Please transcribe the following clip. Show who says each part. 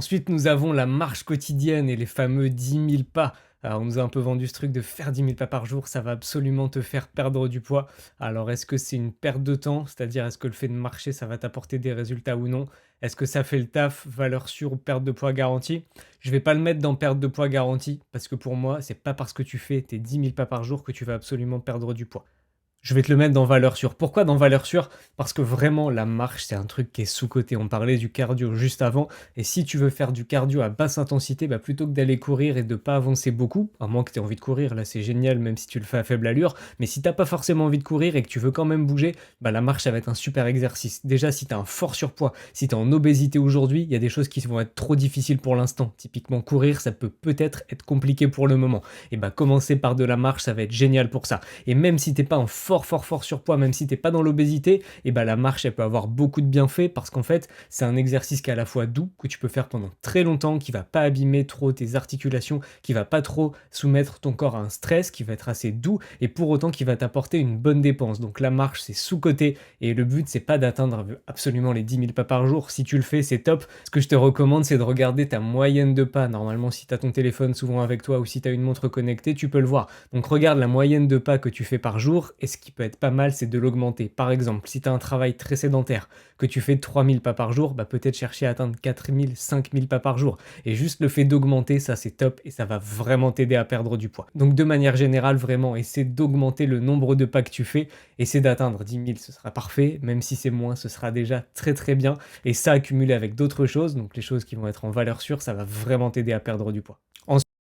Speaker 1: Ensuite, nous avons la marche quotidienne et les fameux 10 000 pas. Alors, on nous a un peu vendu ce truc de faire 10 000 pas par jour, ça va absolument te faire perdre du poids. Alors, est-ce que c'est une perte de temps? C'est-à-dire, est-ce que le fait de marcher, ça va t'apporter des résultats ou non? Est-ce que ça fait le taf, valeur sûre ou perte de poids garantie? Je vais pas le mettre dans perte de poids garantie, parce que pour moi, c'est pas parce que tu fais tes 10 000 pas par jour que tu vas absolument perdre du poids. Je vais te le mettre dans valeur sûre. Pourquoi dans valeur sûre? Parce que vraiment, la marche, c'est un truc qui est sous-coté. On parlait du cardio juste avant. Et si tu veux faire du cardio à basse intensité, bah, plutôt que d'aller courir et de pas avancer beaucoup, à moins que tu aies envie de courir, là c'est génial, même si tu le fais à faible allure. Mais si t'as pas forcément envie de courir et que tu veux quand même bouger, bah, la marche, ça va être un super exercice. Déjà, si tu as un fort surpoids, si tu es en obésité aujourd'hui, il y a des choses qui vont être trop difficiles pour l'instant. Typiquement, courir, ça peut peut-être être compliqué pour le moment. Et bah, commencer par de la marche, ça va être génial pour ça. Et même si t'es pas en fort surpoids, même si t'es pas dans l'obésité, et ben la marche elle peut avoir beaucoup de bienfaits parce qu'en fait c'est un exercice qui est à la fois doux, que tu peux faire pendant très longtemps, qui va pas abîmer trop tes articulations, qui va pas trop soumettre ton corps à un stress, qui va être assez doux et pour autant qui va t'apporter une bonne dépense. Donc la marche c'est sous-coté et le but c'est pas d'atteindre absolument les 10 000 pas par jour. Si tu le fais c'est top. Ce que je te recommande c'est de regarder ta moyenne de pas. Normalement si tu as ton téléphone souvent avec toi ou si tu as une montre connectée tu peux le voir. Donc regarde la moyenne de pas que tu fais par jour et ce qui peut être pas mal, c'est de l'augmenter. Par exemple, si tu as un travail très sédentaire, que tu fais 3 000 pas par jour, bah peut-être chercher à atteindre 4 000, 5 000 pas par jour. Et juste le fait d'augmenter, ça c'est top et ça va vraiment t'aider à perdre du poids. Donc de manière générale, vraiment, essaie d'augmenter le nombre de pas que tu fais. Essaie d'atteindre 10 000, ce sera parfait. Même si c'est moins, ce sera déjà très très bien. Et ça accumulé avec d'autres choses, donc les choses qui vont être en valeur sûre, ça va vraiment t'aider à perdre du poids.